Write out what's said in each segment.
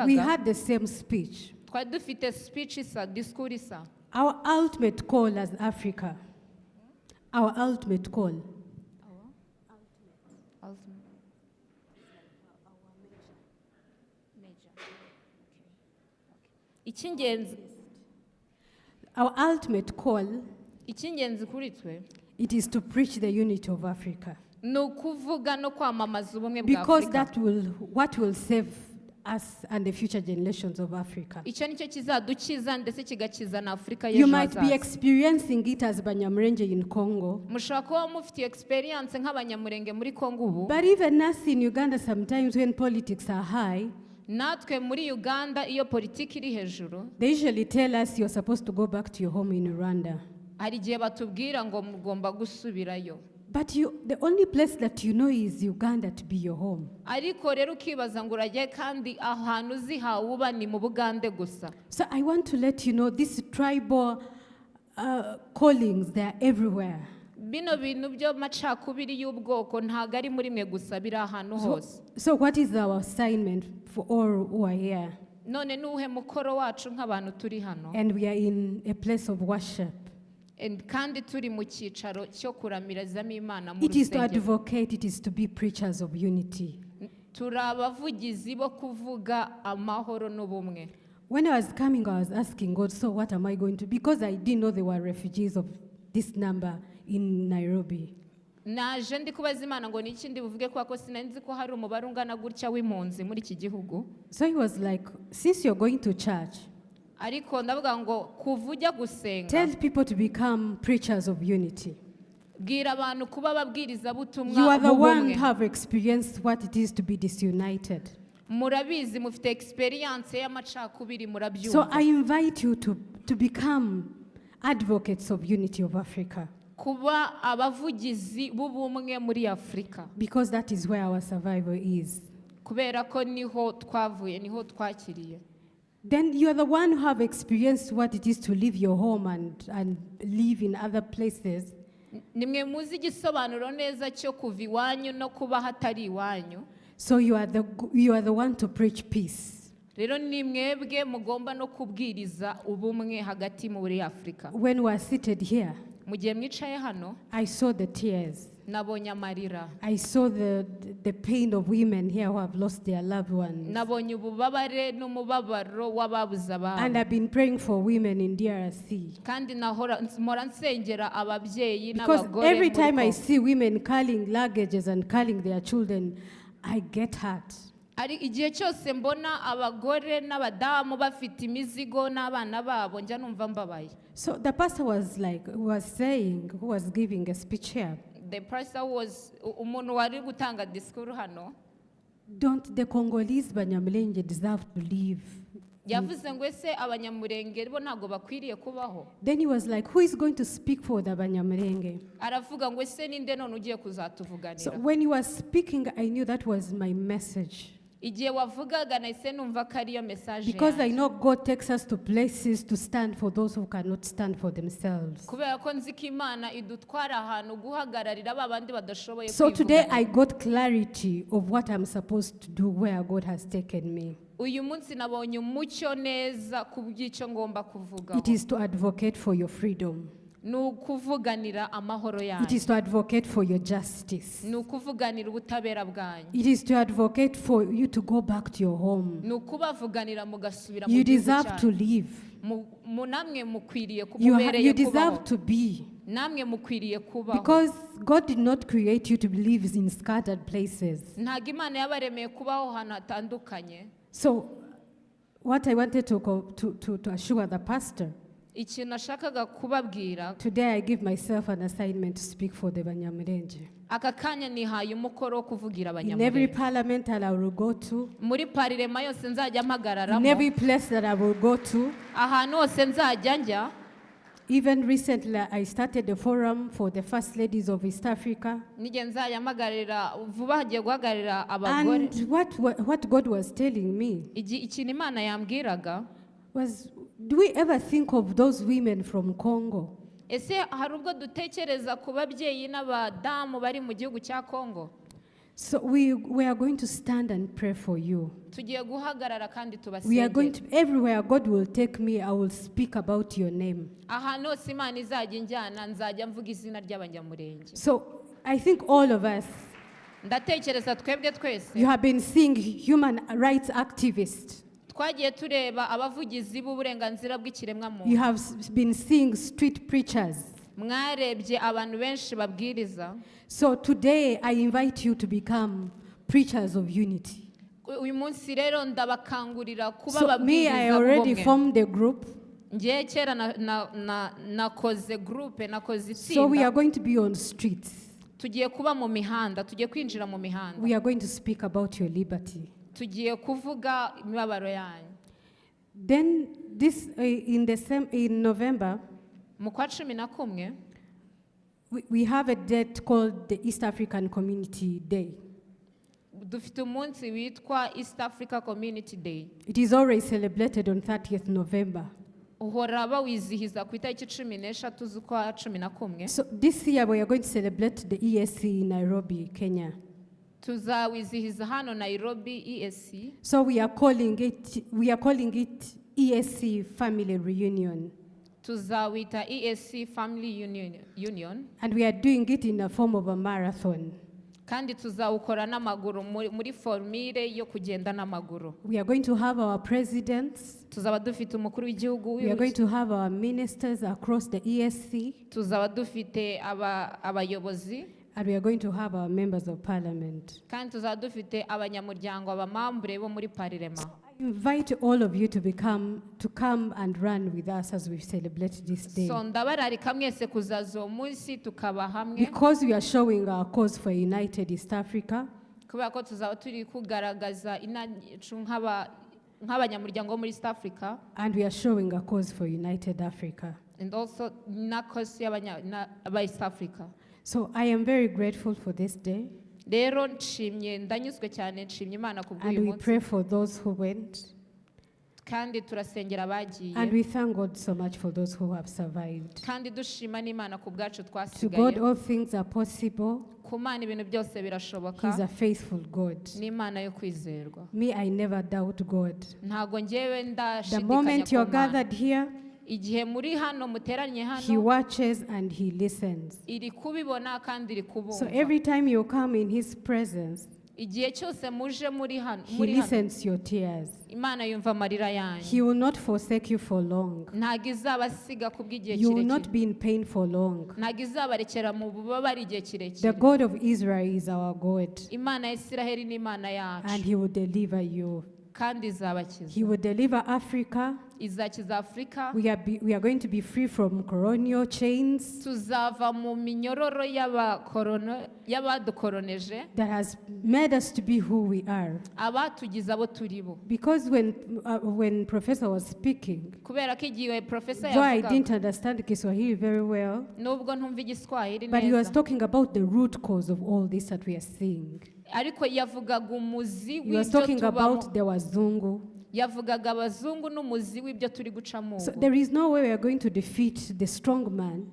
we had the same speech. twari dufite speech isa, discours isa. Our ultimate call as Africa, our ultimate call, our ultimate call, icy'ingenzi kuri twe, it is to preach the unity of Africa. ni ukuvuga no kwamamaza ubumwe bwa Because Afurika. that will, what will save us and the future generations of Africa. icyo nicyo kizadukiza ndetse kigakiza na Afurika You y'ejo might be hazaza. experiencing it as Abanyamulenge in Congo. mushobora kuba mufite experience nk'abanyamurenge muri Kongo ubu, But even us in Uganda, sometimes when politics are high, natwe muri Uganda iyo politiki iri hejuru, they usually tell us you're supposed to go back to your home in Rwanda. hari igihe batubwira ngo mugomba gusubirayo. But the only place that you know is Uganda to be your home. ariko rero ukibaza ngo urajye kandi ahantu uzi hawuba ni mu Bugande gusa. So I want to let you know these tribal callings, they are everywhere. bino bintu byo macakubiri y'ubwoko ntago ari muri mwe gusa, biri ahantu hose. So what is our assignment for all who are here? none nuhe mukoro wacu nk'abantu turi hano, And we are in a place of worship. kandi turi mu cyicaro cyo kuramirizamo Imana mu It is to rusengero. advocate, it is to be preachers of unity. turi abavugizi bo kuvuga amahoro n'ubumwe. When I was coming, I was asking God, so what am I going to? Because I didn't know there were refugees of this number in Nairobi. naje ndi kubaza Imana ngo niki ndi buvuge kuko sinari nzi ko hari umubare ungana gutya w'impunzi muri iki gihugu. So he was like, since you're going to church, ariko ndavuga ngo kuva ujya gusenga, tell people to become preachers of unity. bwira abantu kuba ababwiriza butumwa You are the one b'ubumwe. who have experienced what it is to be disunited. murabizi mufite experience y'amacakubiri So murabyumva. I invite you to become advocates of unity of Africa. kuba abavugizi b'ubumwe muri Afurika, Because that is where our survival is. kubera ko niho twavuye, niho twakiriye. Then you are the one who have experienced what it is to leave your home and live in other places. nimwe muzi igisobanuro neza cyo kuva iwanyu no kuba hatari iwanyu. So you are the one to preach peace. rero ni mwebwe mugomba no kubwiriza ubumwe hagati muri Afurika. When we are seated here, mu gihe mwicaye hano, I saw the tears. nabonye amarira, I saw the pain of women here who have lost their loved ones. nabonye ububabare n'umubabaro w'ababuze ababo. And I've been praying for women in DRC. kandi mpora nsengera ababyeyi Because n'abagore every muri time I Kongo. see women carrying luggages and carrying their children, I get hurt. ari igihe cyose mbona abagore n'abadamu bafite imizigo n'abana babo, njya numva mbabaye. So the pastor was saying, who was giving a speech here, The pastor was umuntu wari gutanga discours hano, don't the Congolese Banyamulenge deserve to live? yavuze ngo ese abanyamurenge bo ntago bakwiriye kubaho. Then he was like, who is going to speak for the Banyamulenge? aravuga ngo ese ninde none ugiye So kuzatuvuganira. when he was speaking, I knew that was my message. igihe wavugaga nahise numva ko ariyo message Because I yanjye. know God takes us to places to stand for those who cannot stand for themselves. kubera ko nzi ko Imana idutwara ahantu guhagararira ba bandi badashoboye So today kwivuganira. I got clarity of what I'm supposed to do where God has taken me. uyu munsi nabonye umucyo neza ku by'icyo ngomba kuvugaho. It is to advocate for your freedom. ni ukuvuganira amahoro It yanyu, is to advocate for your justice. ni ukuvuganira ubutabera bwanyu, It is to advocate for you to go back to your home. ni ukubavuganira mugasubira mu You gihugu deserve to cyanyu. live. namwe mukwiriye You kububereye deserve kubaho, to be. namwe mukwiriye kubaho. Because God did not create you to live in scattered places. ntabwo Imana yabaremeye kubaho ahantu hatandukanye. So what I wanted to assure the pastor, ikintu nashakaga kubabwira, today I give myself an assignment to speak for the Banyamulenge. aka kanya nihaye umukoro wo kuvugira In every abanyamurenge. parliament that I will go to, muri parirema yose nzajya in mpagararamo, every place that I will go to, ahantu hose nzajya njya. even recently I started a forum for the first ladies of East Africa. nijye nzajya mpagararira, vuba hagiye guhagararira abagore. And what God was telling me ikintu Imana yambwiraga, was, do we ever think of those women from Congo? ese hari ubwo dutekereza ku babyeyi n'abadamu bari mu gihugu cya Kongo? So we are going to stand and pray for you. tugiye guhagarara kandi We are going tubasengere to, everywhere God will take me, I will speak about your name. ahantu hose imana izajya injyana nzajya mvuga izina ry'abanyamurenge. So I think all of us, ndatekereza twebwe twese you have been seeing human rights activists. twagiye tureba abavugizi b'uburenganzira You bw'ikiremwamuntu, have been seeing street preachers. mwarebye abantu benshi babwiriza. So today I invite you to become preachers of unity. uyu munsi rero ndabakangurira kuba So me, I ababwiriza already b'ubumwe. formed a group. ngiye kera nakoze groupe, nakoze So we are itsinda, going to be on streets. tugiye kuba mu mihanda, tugiye kwinjira mu mihanda, We are going to speak about your liberty. tugiye kuvuga imibabaro yanyu. Then this in November, Mu kwa 11 we have a date called the East African Community Day. dufite umunsi witwa East Africa Community Day. It is always celebrated on 30th November. uhora bawizihiza ku itariki 13 z'ukwa 11. So this year we are going to celebrate the ESC in Nairobi, Kenya. tuzawizihiza hano Nairobi ESC. So we are calling it ESC Family Reunion. tuzawita ESC Family Union And we are doing it in the form of a marathon. kandi tuzawukora n'amaguru muri formule yo kugenda n'amaguru. We are going to have our presidents. tuzaba dufite umukuru w'igihugu, We are going to have our ministers across the ESC. tuzaba dufite abayobozi, And we are going to have our members of parliament. kandi tuzaba dufite abanyamuryango, abamambure bo muri parlement. I invite all of you to come and run with us as we celebrate this day. so ndabararika mwese kuzaza uwo munsi tukaba hamwe, Because we are showing our cause for united East Africa, kubera ko tuzaba turi kugaragaza inacu nk'abanyamuryango bo muri East Africa, and we are showing a cause for united Africa. and also na cause y'aba East Africa. So I am very grateful for this day, rero ndanyuzwe cyane, nshimye Imana and kubw'uyu we munsi, pray for those who went, kandi turasengera abagiye, and we thank God so much for those who have survived. kandi dushima n'Imana ku bwacu To God twasigaye. all things are possible. Ku Mana ibintu byose birashoboka, He's a faithful God. n'Imana yo kwizerwa. Me, I never doubt God. ntago njyewe The ndashidikanya moment ku you're Mana. gathered here, igihe muri hano muteranye He hano, watches and He listens. iri kubibona kandi iri So kubumva. every time you come in His presence, igihe cyose muje muri hano, He listens your tears. Imana yumva amarira yanyu. He will not forsake you for long. ntago izabasiga kubw'igihe You will kirekire, not be in pain for long. ntago izabarekera mu bubabare igihe The kirekire. God of Israel is our God, Imana ya Isiraheli ni Imana and yacu, He will deliver you. kandi izabakiza. He will deliver Africa. izakiza Afurika. We are going to be free from colonial chains tuzava mu minyororo y'abadukoroneje, that has made us to be who we are. abatugize abo turi bo. Because when Professor was speaking, kubera ko igihe profesa though I yavugaga, didn't understand Kiswahili very well, nubwo ntumva igiswahili but he was neza, talking about the root cause of all this that we are seeing. ariko yavugaga umuzi He was w'ibyo talking tubamo, about the Wazungu. yavugaga abazungu n'umuzi w'ibyo turi gucamo So ubu. there is no way we are going to defeat the strong man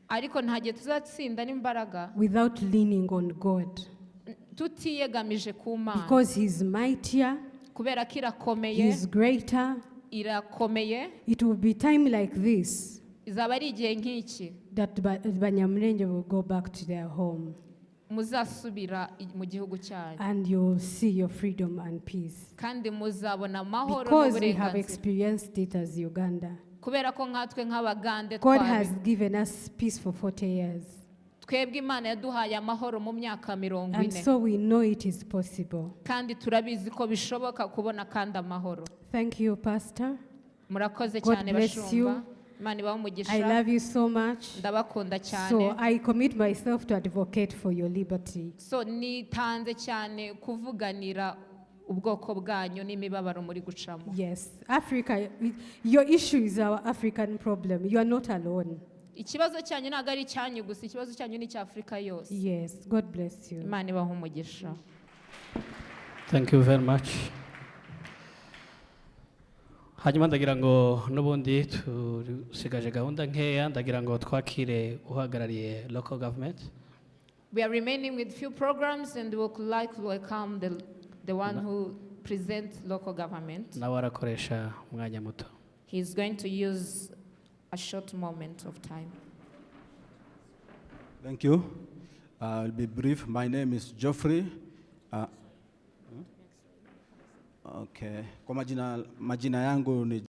ariko nta gihe tuzatsinda n'imbaraga without leaning on God. tutiyegamije ku Mana, Because He's mightier, kubera ko irakomeye, He's greater. irakomeye. It will be time like this izaba ari igihe nk'iki that Abanyamulenge will go back to their home, muzasubira mu gihugu cyanyu, and you will see your freedom and peace. kandi muzabona amahoro Because we have n'uburenganzira, experienced it as Uganda. kubera ko nkatwe nk'abagande God has given us peace for 40 years. twebwe Imana yaduhaye amahoro mu myaka 40, And so we know it is possible. kandi turabizi ko bishoboka kubona kandi amahoro. Thank you, Pastor. murakoze God cyane bless bashumba, you. Imana ibahe I umugisha, love you so much. ndabakunda cyane. So I commit myself to advocate for your liberty. so nitanze cyane kuvuganira ubwoko bwanyu n'imibabaro muri gucamo. Yes, Africa, your issue is our African problem. You are not alone. ikibazo cyanyu ntabwo ari icyanyu gusa, ikibazo cyanyu ni icya Afurika yose. Yes, God bless you. Imana ibahe umugisha. Thank you very much. Hanyuma ndagira ngo n'ubundi tusigaje gahunda nkeya, ndagira ngo twakire uhagarariye local government We are remaining with few programs, and we would like to welcome the one who presents local government. nawe arakoresha umwanya muto. He's going to use a short moment of time. Thank you. I'll be brief. My name is Geoffrey. Okay. Kwa majina yangu ni